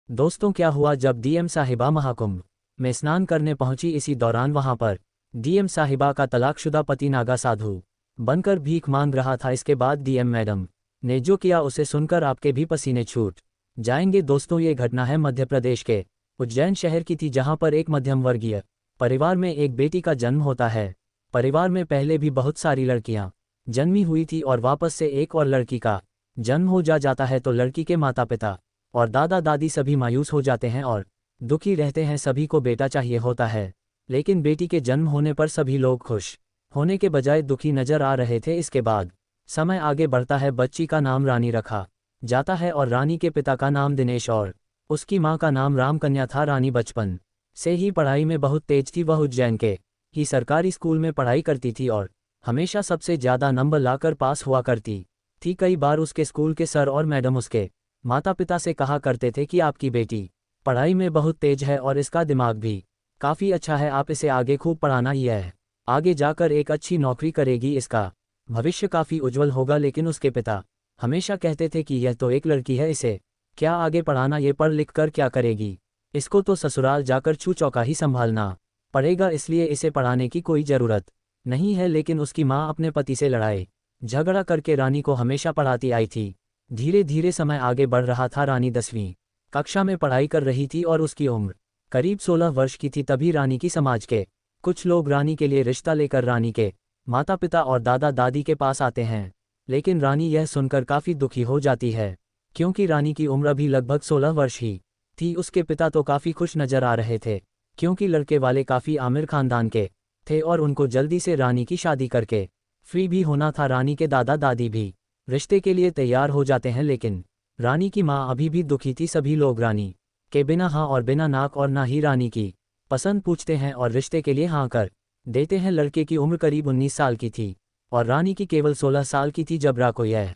दोस्तों, क्या हुआ जब डीएम साहिबा महाकुंभ में स्नान करने पहुंची। इसी दौरान वहां पर डीएम साहिबा का तलाकशुदा पति नागा साधु बनकर भीख मांग रहा था। इसके बाद डीएम मैडम ने जो किया उसे सुनकर आपके भी पसीने छूट जाएंगे। दोस्तों, ये घटना है मध्य प्रदेश के उज्जैन शहर की थी, जहां पर एक मध्यम वर्गीय परिवार में एक बेटी का जन्म होता है। परिवार में पहले भी बहुत सारी लड़कियां जन्मी हुई थी और वापस से एक और लड़की का जन्म हो जाता है तो लड़की के माता पिता और दादा दादी सभी मायूस हो जाते हैं और दुखी रहते हैं। सभी को बेटा चाहिए होता है, लेकिन बेटी के जन्म होने पर सभी लोग खुश होने के बजाय दुखी नजर आ रहे थे। इसके बाद समय आगे बढ़ता है। बच्ची का नाम रानी रखा जाता है और रानी के पिता का नाम दिनेश और उसकी मां का नाम रामकन्या था। रानी बचपन से ही पढ़ाई में बहुत तेज थी। वह उज्जैन के ही सरकारी स्कूल में पढ़ाई करती थी और हमेशा सबसे ज़्यादा नंबर लाकर पास हुआ करती थी। कई बार उसके स्कूल के सर और मैडम उसके माता पिता से कहा करते थे कि आपकी बेटी पढ़ाई में बहुत तेज है और इसका दिमाग भी काफ़ी अच्छा है, आप इसे आगे खूब पढ़ाना। ही है आगे जाकर एक अच्छी नौकरी करेगी, इसका भविष्य काफ़ी उज्जवल होगा। लेकिन उसके पिता हमेशा कहते थे कि यह तो एक लड़की है, इसे क्या आगे पढ़ाना, ये पढ़ लिख कर क्या करेगी, इसको तो ससुराल जाकर चू चौका ही संभालना पड़ेगा, इसलिए इसे पढ़ाने की कोई ज़रूरत नहीं है। लेकिन उसकी माँ अपने पति से लड़ाई झगड़ा करके रानी को हमेशा पढ़ाती आई थी। धीरे धीरे समय आगे बढ़ रहा था। रानी 10वीं कक्षा में पढ़ाई कर रही थी और उसकी उम्र करीब 16 वर्ष की थी। तभी रानी की समाज के कुछ लोग रानी के लिए रिश्ता लेकर रानी के माता पिता और दादा दादी के पास आते हैं। लेकिन रानी यह सुनकर काफ़ी दुखी हो जाती है, क्योंकि रानी की उम्र अभी लगभग 16 वर्ष ही थी। उसके पिता तो काफ़ी खुश नजर आ रहे थे, क्योंकि लड़के वाले काफ़ी आमिर खानदान के थे और उनको जल्दी से रानी की शादी करके फ्री भी होना था। रानी के दादा दादी भी रिश्ते के लिए तैयार हो जाते हैं, लेकिन रानी की माँ अभी भी दुखी थी। सभी लोग रानी के बिना हाँ और बिना नाक और ना ही रानी की पसंद पूछते हैं और रिश्ते के लिए हाँ कर देते हैं। लड़के की उम्र करीब 19 साल की थी और रानी की केवल 16 साल की थी जब रा को यह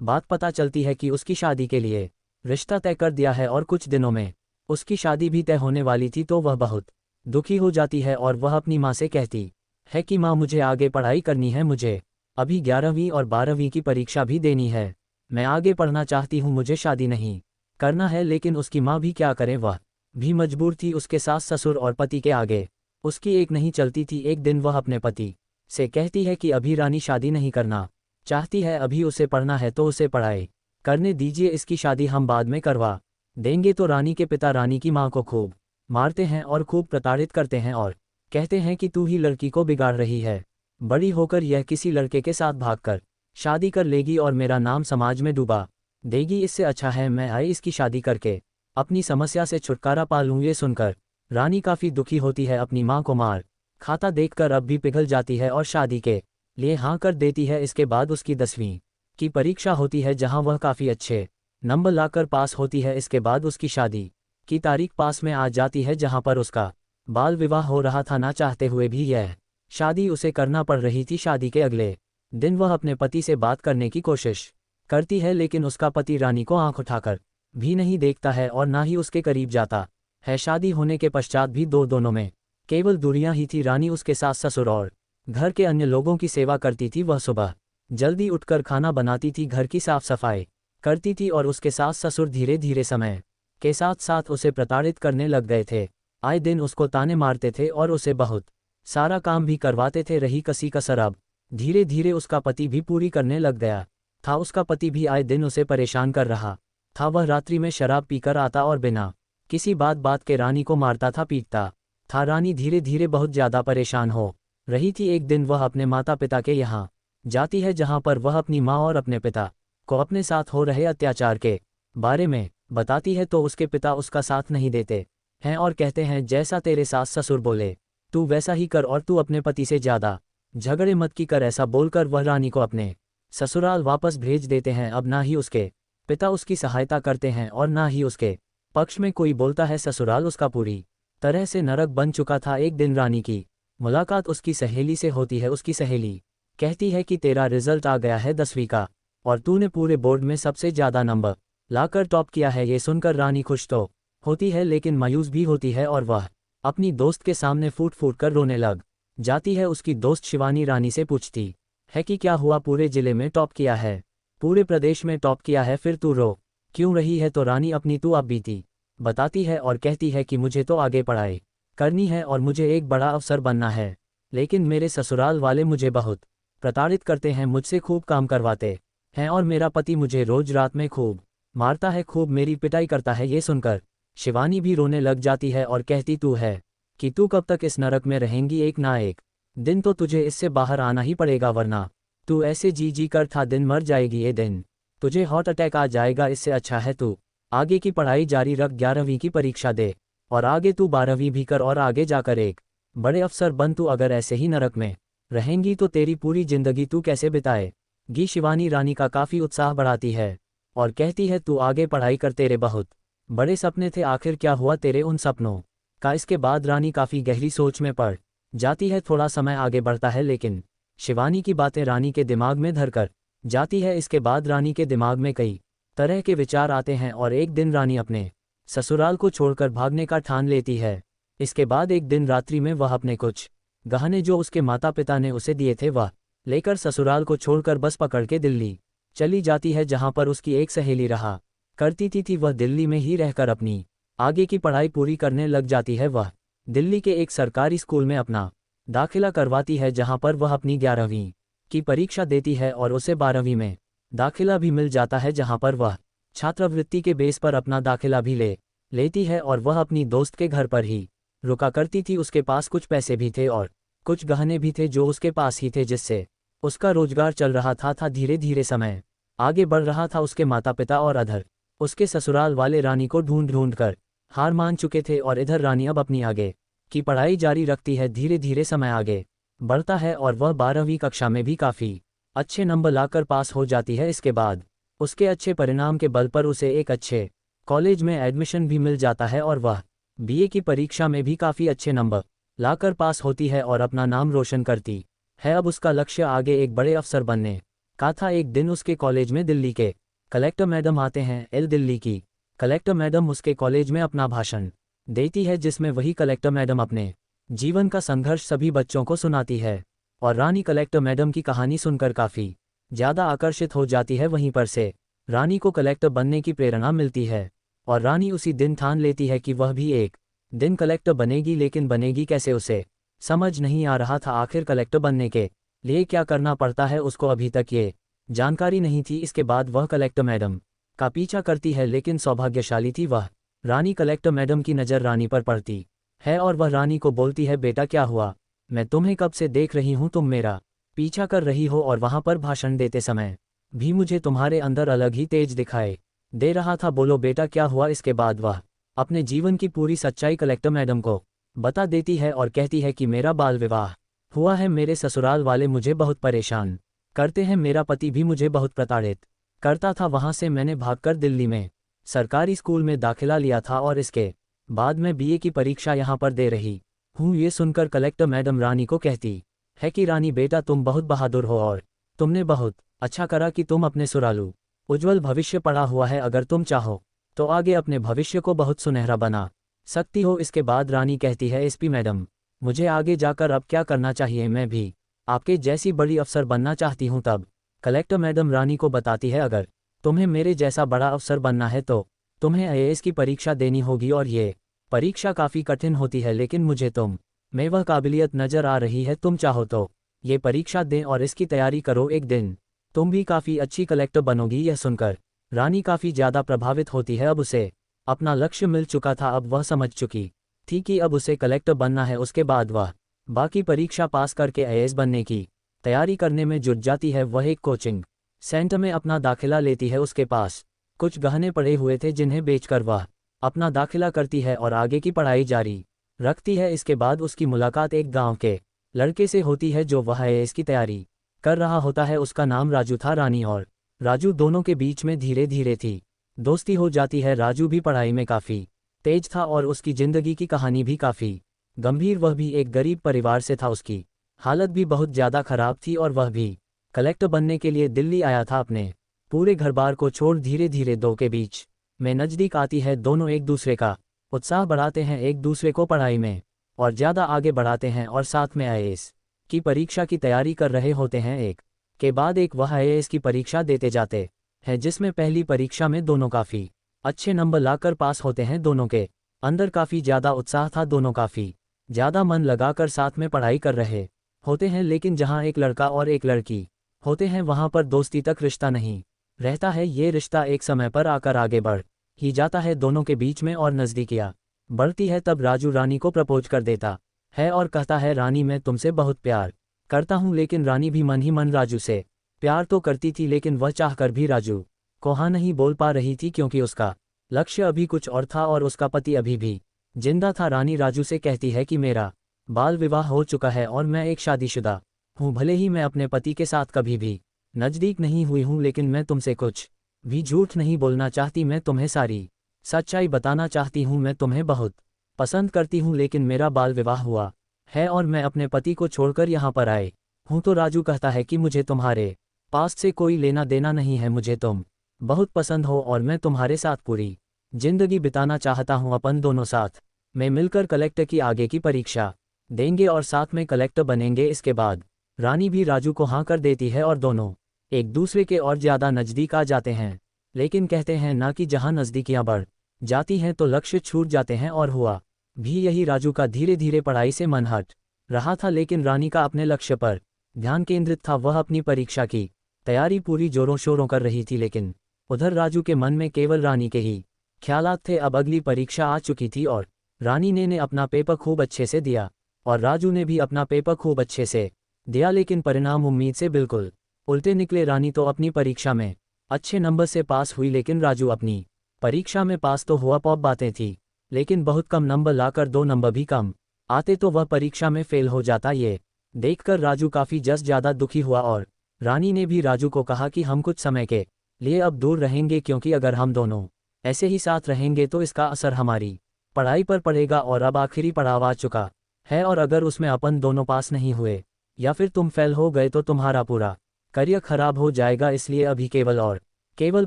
बात पता चलती है कि उसकी शादी के लिए रिश्ता तय कर दिया है और कुछ दिनों में उसकी शादी भी तय होने वाली थी। तो वह बहुत दुखी हो जाती है और वह अपनी माँ से कहती है कि माँ, मुझे आगे पढ़ाई करनी है, मुझे अभी 11वीं और 12वीं की परीक्षा भी देनी है, मैं आगे पढ़ना चाहती हूँ, मुझे शादी नहीं करना है। लेकिन उसकी माँ भी क्या करे, वह भी मजबूर थी। उसके सास ससुर और पति के आगे उसकी एक नहीं चलती थी। एक दिन वह अपने पति से कहती है कि अभी रानी शादी नहीं करना चाहती है, अभी उसे पढ़ना है तो उसे पढ़ाई करने दीजिए, इसकी शादी हम बाद में करवा देंगे। तो रानी के पिता रानी की माँ को खूब मारते हैं और खूब प्रताड़ित करते हैं और कहते हैं कि तू ही लड़की को बिगाड़ रही है, बड़ी होकर यह किसी लड़के के साथ भागकर शादी कर लेगी और मेरा नाम समाज में डुबा देगी, इससे अच्छा है मैं आई इसकी शादी करके अपनी समस्या से छुटकारा पा लूँ। ये सुनकर रानी काफ़ी दुखी होती है, अपनी माँ को मार खाता देखकर अब भी पिघल जाती है और शादी के लिए हाँ कर देती है। इसके बाद उसकी 10वीं की परीक्षा होती है, जहाँ वह काफ़ी अच्छे नंबर लाकर पास होती है। इसके बाद उसकी शादी की तारीख पास में आ जाती है, जहाँ पर उसका बाल विवाह हो रहा था। ना चाहते हुए भी यह शादी उसे करना पड़ रही थी। शादी के अगले दिन वह अपने पति से बात करने की कोशिश करती है, लेकिन उसका पति रानी को आंख उठाकर भी नहीं देखता है और ना ही उसके करीब जाता है। शादी होने के पश्चात भी दोनों में केवल दूरियां ही थी। रानी उसके सास ससुर और घर के अन्य लोगों की सेवा करती थी। वह सुबह जल्दी उठकर खाना बनाती थी, घर की साफ सफाई करती थी और उसके सास ससुर धीरे धीरे समय के साथ साथ उसे प्रताड़ित करने लग गए थे। आए दिन उसको ताने मारते थे और उसे बहुत सारा काम भी करवाते थे। रही कसी कसर अब धीरे धीरे उसका पति भी पूरी करने लग गया था। उसका पति भी आए दिन उसे परेशान कर रहा था। वह रात्रि में शराब पीकर आता और बिना किसी बात के रानी को मारता था, पीटता था। रानी धीरे धीरे बहुत ज़्यादा परेशान हो रही थी। एक दिन वह अपने माता पिता के यहाँ जाती है, जहाँ पर वह अपनी माँ और अपने पिता को अपने साथ हो रहे अत्याचार के बारे में बताती है। तो उसके पिता उसका साथ नहीं देते हैं और कहते हैं जैसा तेरे सास ससुर बोले तू वैसा ही कर और तू अपने पति से ज़्यादा झगड़े मत की कर। ऐसा बोलकर वह रानी को अपने ससुराल वापस भेज देते हैं। अब ना ही उसके पिता उसकी सहायता करते हैं और ना ही उसके पक्ष में कोई बोलता है। ससुराल उसका पूरी तरह से नरक बन चुका था। एक दिन रानी की मुलाकात उसकी सहेली से होती है। उसकी सहेली कहती है कि तेरा रिजल्ट आ गया है 10वीं का और तूने पूरे बोर्ड में सबसे ज़्यादा नंबर लाकर टॉप किया है। ये सुनकर रानी खुश तो होती है, लेकिन मायूस भी होती है और वह अपनी दोस्त के सामने फूट फूट कर रोने लग जाती है। उसकी दोस्त शिवानी रानी से पूछती है कि क्या हुआ, पूरे जिले में टॉप किया है, पूरे प्रदेश में टॉप किया है, फिर तू रो क्यों रही है। तो रानी अपनी तू आप बीती बताती है और कहती है कि मुझे तो आगे पढ़ाई करनी है और मुझे एक बड़ा अफसर बनना है, लेकिन मेरे ससुराल वाले मुझे बहुत प्रताड़ित करते हैं, मुझसे खूब काम करवाते हैं और मेरा पति मुझे रोज रात में खूब मारता है, खूब मेरी पिटाई करता है। ये सुनकर शिवानी भी रोने लग जाती है और कहती तू है कि तू कब तक इस नरक में रहेंगी, एक ना एक दिन तो तुझे इससे बाहर आना ही पड़ेगा, वरना तू ऐसे जी जी कर था दिन मर जाएगी, ये दिन तुझे हार्ट अटैक आ जाएगा। इससे अच्छा है तू आगे की पढ़ाई जारी रख, 11वीं की परीक्षा दे और आगे तू 12वीं भी कर और आगे जाकर एक बड़े अफसर बन। तू अगर ऐसे ही नरक में रहेंगी तो तेरी पूरी जिंदगी तू कैसे बिताएगी। शिवानी रानी का काफ़ी उत्साह बढ़ाती है और कहती है तू आगे पढ़ाई कर, तेरे बहुत बड़े सपने थे, आखिर क्या हुआ तेरे उन सपनों का। इसके बाद रानी काफ़ी गहरी सोच में पड़ जाती है। थोड़ा समय आगे बढ़ता है लेकिन शिवानी की बातें रानी के दिमाग में धरकर जाती है। इसके बाद रानी के दिमाग में कई तरह के विचार आते हैं और एक दिन रानी अपने ससुराल को छोड़कर भागने का ठान लेती है। इसके बाद एक दिन रात्रि में वह अपने कुछ गहने जो उसके माता पिता ने उसे दिए थे वह लेकर ससुराल को छोड़कर बस पकड़ के दिल्ली चली जाती है, जहां पर उसकी एक सहेली रहा करती थी। वह दिल्ली में ही रहकर अपनी आगे की पढ़ाई पूरी करने लग जाती है। वह दिल्ली के एक सरकारी स्कूल में अपना दाखिला करवाती है, जहां पर वह अपनी 11वीं की परीक्षा देती है और उसे 12वीं में दाखिला भी मिल जाता है, जहां पर वह छात्रवृत्ति के बेस पर अपना दाखिला भी लेती है और वह अपनी दोस्त के घर पर ही रुका करती थी। उसके पास कुछ पैसे भी थे और कुछ गहने भी थे जो उसके पास ही थे, जिससे उसका रोजगार चल रहा था। धीरे धीरे समय आगे बढ़ रहा था। उसके माता पिता और अधर उसके ससुराल वाले रानी को ढूंढ ढूंढ कर हार मान चुके थे और इधर रानी अब अपनी आगे की पढ़ाई जारी रखती है। धीरे धीरे समय आगे बढ़ता है और वह 12वीं कक्षा में भी काफ़ी अच्छे नंबर लाकर पास हो जाती है। इसके बाद उसके अच्छे परिणाम के बल पर उसे एक अच्छे कॉलेज में एडमिशन भी मिल जाता है और वह बीए की परीक्षा में भी काफ़ी अच्छे नंबर लाकर पास होती है और अपना नाम रोशन करती है। अब उसका लक्ष्य आगे एक बड़े अफसर बनने का था। एक दिन उसके कॉलेज में दिल्ली के कलेक्टर मैडम आते हैं। दिल्ली की कलेक्टर मैडम उसके कॉलेज में अपना भाषण देती है, जिसमें वही कलेक्टर मैडम अपने जीवन का संघर्ष सभी बच्चों को सुनाती है और रानी कलेक्टर मैडम की कहानी सुनकर काफ़ी ज़्यादा आकर्षित हो जाती है। वहीं पर से रानी को कलेक्टर बनने की प्रेरणा मिलती है और रानी उसी दिन ठान लेती है कि वह भी एक दिन कलेक्टर बनेगी, लेकिन बनेगी कैसे उसे समझ नहीं आ रहा था। आखिर कलेक्टर बनने के लिए क्या करना पड़ता है उसको अभी तक ये जानकारी नहीं थी। इसके बाद वह कलेक्टर मैडम का पीछा करती है, लेकिन सौभाग्यशाली थी वह रानी। कलेक्टर मैडम की नज़र रानी पर पड़ती है और वह रानी को बोलती है बेटा क्या हुआ, मैं तुम्हें कब से देख रही हूँ, तुम मेरा पीछा कर रही हो और वहाँ पर भाषण देते समय भी मुझे तुम्हारे अंदर अलग ही तेज दिखाई दे रहा था, बोलो बेटा क्या हुआ। इसके बाद वह अपने जीवन की पूरी सच्चाई कलेक्टर मैडम को बता देती है और कहती है कि मेरा बाल विवाह हुआ है, मेरे ससुराल वाले मुझे बहुत परेशान करते हैं, मेरा पति भी मुझे बहुत प्रताड़ित करता था, वहाँ से मैंने भागकर दिल्ली में सरकारी स्कूल में दाखिला लिया था और इसके बाद मैं बीए की परीक्षा यहाँ पर दे रही हूँ। ये सुनकर कलेक्टर मैडम रानी को कहती है कि रानी बेटा तुम बहुत बहादुर हो और तुमने बहुत अच्छा करा कि तुम अपने सुरालू उज्जवल भविष्य पढ़ा हुआ है, अगर तुम चाहो तो आगे अपने भविष्य को बहुत सुनहरा बना सकती हो। इसके बाद रानी कहती है एसपी मैडम मुझे आगे जाकर अब क्या करना चाहिए, मैं भी आपके जैसी बड़ी अफसर बनना चाहती हूँ। तब कलेक्टर मैडम रानी को बताती है अगर तुम्हें मेरे जैसा बड़ा अफसर बनना है तो तुम्हें आईएएस की परीक्षा देनी होगी और ये परीक्षा काफ़ी कठिन होती है, लेकिन मुझे तुम में वह काबिलियत नज़र आ रही है, तुम चाहो तो ये परीक्षा दें और इसकी तैयारी करो, एक दिन तुम भी काफ़ी अच्छी कलेक्टर बनोगी। यह सुनकर रानी काफ़ी ज़्यादा प्रभावित होती है। अब उसे अपना लक्ष्य मिल चुका था, अब वह समझ चुकी थी कि अब उसे कलेक्टर बनना है। उसके बाद वह बाकी परीक्षा पास करके आईएएस बनने की तैयारी करने में जुट जाती है। वह एक कोचिंग सेंटर में अपना दाखिला लेती है। उसके पास कुछ गहने पड़े हुए थे जिन्हें बेचकर वह अपना दाखिला करती है और आगे की पढ़ाई जारी रखती है। इसके बाद उसकी मुलाकात एक गांव के लड़के से होती है जो वह आईएएस की तैयारी कर रहा होता है। उसका नाम राजू था। रानी और राजू दोनों के बीच में धीरे धीरे थी दोस्ती हो जाती है। राजू भी पढ़ाई में काफ़ी तेज था और उसकी ज़िंदगी की कहानी भी काफ़ी गंभीर। वह भी एक गरीब परिवार से था, उसकी हालत भी बहुत ज़्यादा खराब थी और वह भी कलेक्टर बनने के लिए दिल्ली आया था। अपने पूरे घर बार को छोड़ धीरे धीरे दो के बीच में नज़दीक आती है। दोनों एक दूसरे का उत्साह बढ़ाते हैं, एक दूसरे को पढ़ाई में और ज़्यादा आगे बढ़ाते हैं और साथ में आईएएस की परीक्षा की तैयारी कर रहे होते हैं। एक के बाद एक वह आईएएस की परीक्षा देते जाते हैं, जिसमें पहली परीक्षा में दोनों काफ़ी अच्छे नंबर लाकर पास होते हैं दोनों के अंदर काफ़ी ज़्यादा उत्साह था, दोनों काफ़ी ज़्यादा मन लगाकर साथ में पढ़ाई कर रहे होते हैं। लेकिन जहाँ एक लड़का और एक लड़की होते हैं वहाँ पर दोस्ती तक रिश्ता नहीं रहता है। ये रिश्ता एक समय पर आकर आगे बढ़ ही जाता है दोनों के बीच में, और नज़दीकियाँ बढ़ती है। तब राजू रानी को प्रपोज कर देता है और कहता है, रानी मैं तुमसे बहुत प्यार करता हूँ। लेकिन रानी भी मन ही मन राजू से प्यार तो करती थी, लेकिन वह चाहकर भी राजू को हाँ नहीं बोल पा रही थी, क्योंकि उसका लक्ष्य अभी कुछ और था और उसका पति अभी भी जिंदा था। रानी राजू से कहती है कि मेरा बाल विवाह हो चुका है और मैं एक शादीशुदा हूँ। भले ही मैं अपने पति के साथ कभी भी नज़दीक नहीं हुई हूँ, लेकिन मैं तुमसे कुछ भी झूठ नहीं बोलना चाहती। मैं तुम्हें सारी सच्चाई बताना चाहती हूँ। मैं तुम्हें बहुत पसंद करती हूँ, लेकिन मेरा बाल विवाह हुआ है और मैं अपने पति को छोड़कर यहाँ पर आए हूँ। तो राजू कहता है कि मुझे तुम्हारे पास से कोई लेना देना नहीं है, मुझे तुम बहुत पसंद हो और मैं तुम्हारे साथ पूरी जिंदगी बिताना चाहता हूँ। अपन दोनों साथ में मिलकर कलेक्टर की आगे की परीक्षा देंगे और साथ में कलेक्टर बनेंगे। इसके बाद रानी भी राजू को हाँ कर देती है और दोनों एक दूसरे के और ज़्यादा नज़दीक आ जाते हैं। लेकिन कहते हैं ना कि जहाँ नज़दीकियाँ बढ़ जाती हैं तो लक्ष्य छूट जाते हैं, और हुआ भी यही। राजू का धीरे धीरे पढ़ाई से मन हट रहा था, लेकिन रानी का अपने लक्ष्य पर ध्यान केंद्रित था। वह अपनी परीक्षा की तैयारी पूरी जोरों शोरों कर रही थी, लेकिन उधर राजू के मन में केवल रानी के ही ख्यालात थे। अब अगली परीक्षा आ चुकी थी और रानी ने अपना पेपर खूब अच्छे से दिया और राजू ने भी अपना पेपर खूब अच्छे से दिया, लेकिन परिणाम उम्मीद से बिल्कुल उल्टे निकले। रानी तो अपनी परीक्षा में अच्छे नंबर से पास हुई, लेकिन राजू अपनी परीक्षा में पास तो हुआ, पॉप बातें थी, लेकिन बहुत कम नंबर लाकर 2 नंबर भी कम आते तो वह परीक्षा में फेल हो जाता। ये देखकर राजू काफ़ी ज़्यादा दुखी हुआ और रानी ने भी राजू को कहा कि हम कुछ समय के लिए अब दूर रहेंगे, क्योंकि अगर हम दोनों ऐसे ही साथ रहेंगे तो इसका असर हमारी पढ़ाई पर पड़ेगा। और अब आखिरी पड़ाव आ चुका है, और अगर उसमें अपन दोनों पास नहीं हुए या फिर तुम फेल हो गए तो तुम्हारा पूरा करियर खराब हो जाएगा। इसलिए अभी केवल और केवल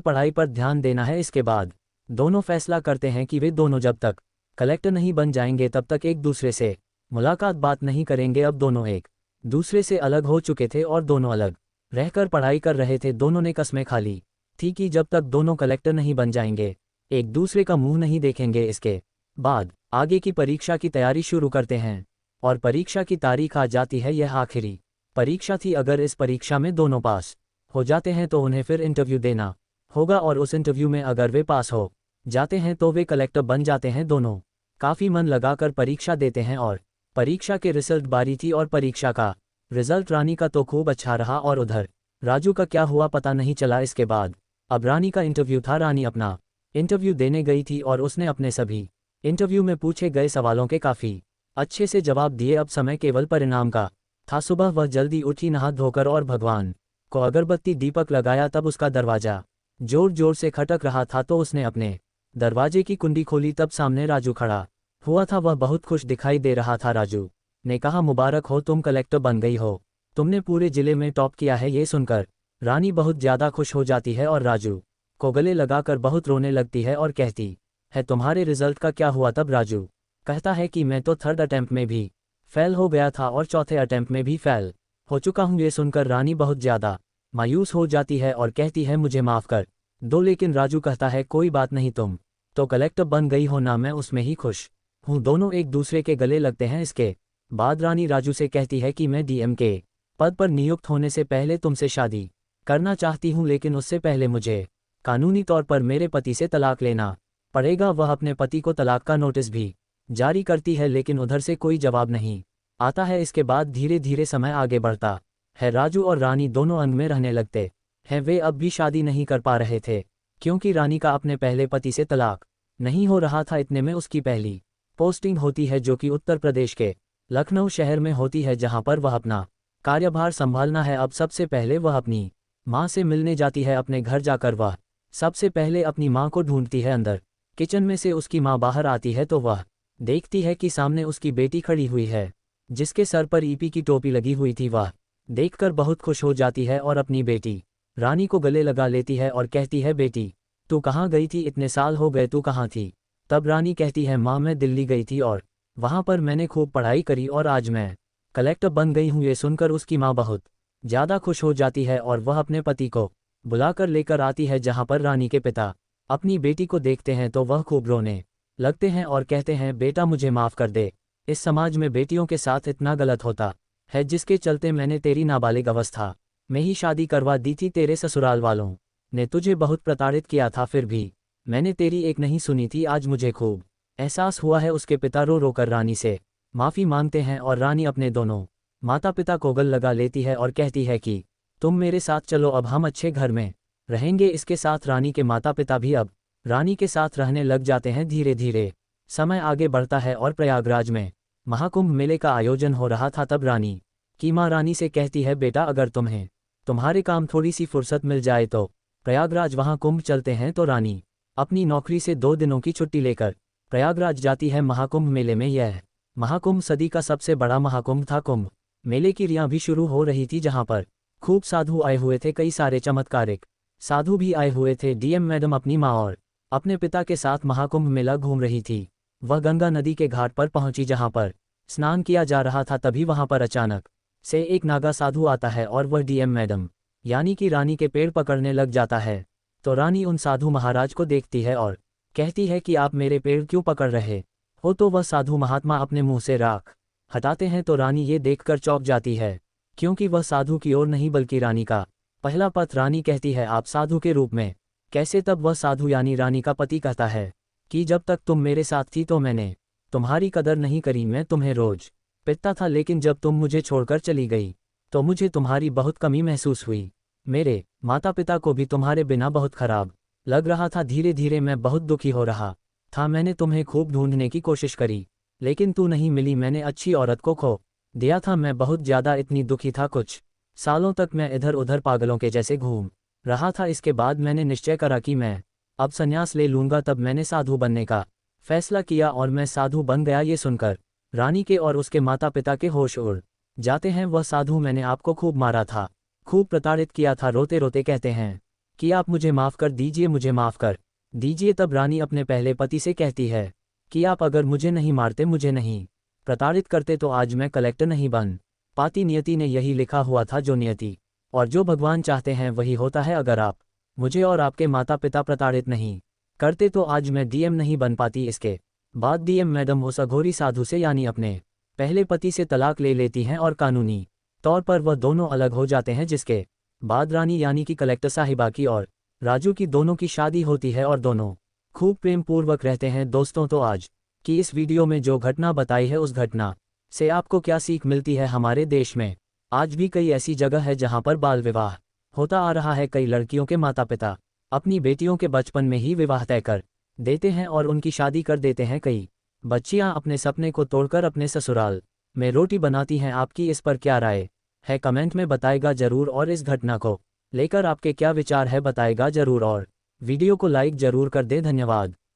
पढ़ाई पर ध्यान देना है। इसके बाद दोनों फैसला करते हैं कि वे दोनों जब तक कलेक्टर नहीं बन जाएंगे तब तक एक दूसरे से मुलाकात बात नहीं करेंगे। अब दोनों एक दूसरे से अलग हो चुके थे और दोनों अलग रहकर पढ़ाई कर रहे थे। दोनों ने कस्में खा ली थी कि जब तक दोनों कलेक्टर नहीं बन जाएंगे एक दूसरे का मुंह नहीं देखेंगे। इसके बाद आगे की परीक्षा की तैयारी शुरू करते हैं और परीक्षा की तारीख आ जाती है। यह आखिरी परीक्षा थी। अगर इस परीक्षा में दोनों पास हो जाते हैं तो उन्हें फिर इंटरव्यू देना होगा, और उस इंटरव्यू में अगर वे पास हो जाते हैं तो वे कलेक्टर बन जाते हैं। दोनों काफ़ी मन लगाकर परीक्षा देते हैं और परीक्षा के रिजल्ट बारी थी और परीक्षा का रिजल्ट रानी का तो खूब अच्छा रहा, और उधर राजू का क्या हुआ पता नहीं चला। इसके बाद अब रानी का इंटरव्यू था। रानी अपना इंटरव्यू देने गई थी और उसने अपने सभी इंटरव्यू में पूछे गए सवालों के काफ़ी अच्छे से जवाब दिए। अब समय केवल परिणाम का था। सुबह वह जल्दी उठी, नहा धोकर और भगवान को अगरबत्ती दीपक लगाया। तब उसका दरवाज़ा जोर जोर से खटक रहा था, तो उसने अपने दरवाजे की कुंडी खोली। तब सामने राजू खड़ा हुआ था। वह बहुत खुश दिखाई दे रहा था। राजू ने कहा, मुबारक हो, तुम कलेक्टर बन गई हो, तुमने पूरे जिले में टॉप किया है। ये सुनकर रानी बहुत ज़्यादा खुश हो जाती है और राजू को गले लगाकर बहुत रोने लगती है और कहती है, तुम्हारे रिजल्ट का क्या हुआ। तब राजू कहता है कि मैं तो 3rd अटेम्प्ट में भी फेल हो गया था और 4थे अटेम्प्ट में भी फेल हो चुका हूँ। ये सुनकर रानी बहुत ज़्यादा मायूस हो जाती है और कहती है, मुझे माफ़ कर दो। लेकिन राजू कहता है, कोई बात नहीं, तुम तो कलेक्टर बन गई हो ना, मैं उसमें ही खुश हूँ। दोनों एक दूसरे के गले लगते हैं। इसके बाद रानी राजू से कहती है कि मैं डीएम के पद पर नियुक्त होने से पहले तुमसे शादी करना चाहती हूँ, लेकिन उससे पहले मुझे कानूनी तौर पर मेरे पति से तलाक लेना पड़ेगा। वह अपने पति को तलाक का नोटिस भी जारी करती है, लेकिन उधर से कोई जवाब नहीं आता है। इसके बाद धीरे धीरे समय आगे बढ़ता है। राजू और रानी दोनों अंग में रहने लगते हैं। वे अब भी शादी नहीं कर पा रहे थे, क्योंकि रानी का अपने पहले पति से तलाक नहीं हो रहा था। इतने में उसकी पहली पोस्टिंग होती है, जो कि उत्तर प्रदेश के लखनऊ शहर में होती है, जहां पर वह अपना कार्यभार संभालना है। अब सबसे पहले वह अपनी माँ से मिलने जाती है। अपने घर जाकर वह सबसे पहले अपनी माँ को ढूंढती है। अंदर किचन में से उसकी माँ बाहर आती है तो वह देखती है कि सामने उसकी बेटी खड़ी हुई है, जिसके सर पर ईपी की टोपी लगी हुई थी। वह देखकर बहुत खुश हो जाती है और अपनी बेटी रानी को गले लगा लेती है और कहती है, बेटी तू कहाँ गई थी, इतने साल हो गए, तू कहाँ थी। तब रानी कहती है, माँ मैं दिल्ली गई थी और वहाँ पर मैंने खूब पढ़ाई करी और आज मैं कलेक्टर बन गई हूँ। ये सुनकर उसकी माँ बहुत ज़्यादा खुश हो जाती है और वह अपने पति को बुलाकर लेकर आती है, जहाँ पर रानी के पिता अपनी बेटी को देखते हैं तो वह खूब रोने लगते हैं और कहते हैं बेटा मुझे माफ़ कर दे। इस समाज में बेटियों के साथ इतना गलत होता है जिसके चलते मैंने तेरी नाबालिग अवस्था में ही शादी करवा दी थी। तेरे ससुराल वालों ने तुझे बहुत प्रताड़ित किया था, फिर भी मैंने तेरी एक नहीं सुनी थी। आज मुझे खूब एहसास हुआ है। उसके पिता रो रो कर रानी से माफ़ी मांगते हैं और रानी अपने दोनों माता पिता को गल लगा लेती है और कहती है कि तुम मेरे साथ चलो, अब हम अच्छे घर में रहेंगे। इसके साथ रानी के माता पिता भी अब रानी के साथ रहने लग जाते हैं। धीरे धीरे समय आगे बढ़ता है और प्रयागराज में महाकुंभ मेले का आयोजन हो रहा था। तब रानी की माँ रानी से कहती है बेटा अगर तुम्हें तुम्हारे काम थोड़ी सी फुर्सत मिल जाए तो प्रयागराज वहाँ कुंभ चलते हैं। तो रानी अपनी नौकरी से 2 दिनों की छुट्टी लेकर प्रयागराज जाती है महाकुंभ मेले में। यह महाकुंभ सदी का सबसे बड़ा महाकुंभ था। कुंभ मेले की रियां भी शुरू हो रही थी, जहां पर खूब साधु आए हुए थे। कई सारे चमत्कारिक साधु भी आए हुए थे। डीएम मैडम अपनी माँ और अपने पिता के साथ महाकुंभ मेला घूम रही थी। वह गंगा नदी के घाट पर पहुंची जहां पर स्नान किया जा रहा था। तभी वहां पर अचानक से एक नागा साधु आता है और वह डीएम मैडम यानी कि रानी के पेड़ पकड़ने लग जाता है। तो रानी उन साधु महाराज को देखती है और कहती है कि आप मेरे पेड़ क्यों पकड़ रहे हो। तो वह साधु महात्मा अपने मुंह से राख हटाते हैं। तो रानी ये देखकर चौंक जाती है, क्योंकि वह साधु की ओर नहीं बल्कि रानी का पहला पत्र। रानी कहती है आप साधु के रूप में कैसे। तब वह साधु यानी रानी का पति कहता है कि जब तक तुम मेरे साथ थी तो मैंने तुम्हारी कदर नहीं करी। मैं तुम्हें रोज पिटता था, लेकिन जब तुम मुझे छोड़कर चली गई तो मुझे तुम्हारी बहुत कमी महसूस हुई। मेरे माता पिता को भी तुम्हारे बिना बहुत खराब लग रहा था। धीरे धीरे मैं बहुत दुखी हो रहा था। मैंने तुम्हें खूब ढूंढने की कोशिश करी, लेकिन तू नहीं मिली। मैंने अच्छी औरत को खो दिया था। मैं बहुत ज़्यादा इतनी दुखी था। कुछ सालों तक मैं इधर उधर पागलों के जैसे घूम रहा था। इसके बाद मैंने निश्चय करा कि मैं अब संन्यास ले लूँगा। तब मैंने साधु बनने का फैसला किया और मैं साधु बन गया। ये सुनकर रानी के और उसके माता पिता के होश उड़ जाते हैं। वह साधु मैंने आपको खूब मारा था, खूब प्रताड़ित किया था। रोते रोते कहते हैं कि आप मुझे माफ़ कर दीजिए, मुझे माफ़ कर दीजिए। तब रानी अपने पहले पति से कहती है कि आप अगर मुझे नहीं मारते, मुझे नहीं प्रताड़ित करते तो आज मैं कलेक्टर नहीं बन पाती। नियति ने यही लिखा हुआ था। जो नियति और जो भगवान चाहते हैं वही होता है। अगर आप मुझे और आपके माता पिता प्रताड़ित नहीं करते तो आज मैं डीएम नहीं बन पाती। इसके बाद डीएम मैडम उस अघोरी साधु से यानी अपने पहले पति से तलाक ले लेती हैं और कानूनी तौर पर वह दोनों अलग हो जाते हैं। जिसके बाद रानी यानी कि कलेक्टर साहिबा की और राजू की दोनों की शादी होती है और दोनों खूब प्रेम पूर्वक रहते हैं। दोस्तों, तो आज की इस वीडियो में जो घटना बताई है उस घटना से आपको क्या सीख मिलती है। हमारे देश में आज भी कई ऐसी जगह है जहां पर बाल विवाह होता आ रहा है। कई लड़कियों के माता पिता अपनी बेटियों के बचपन में ही विवाह तय कर देते हैं और उनकी शादी कर देते हैं। कई बच्चियां अपने सपने को तोड़कर अपने ससुराल में रोटी बनाती हैं। आपकी इस पर क्या राय है कमेंट में बताएगा जरूर, और इस घटना को लेकर आपके क्या विचार है बताएगा जरूर, और वीडियो को लाइक जरूर कर दे। धन्यवाद।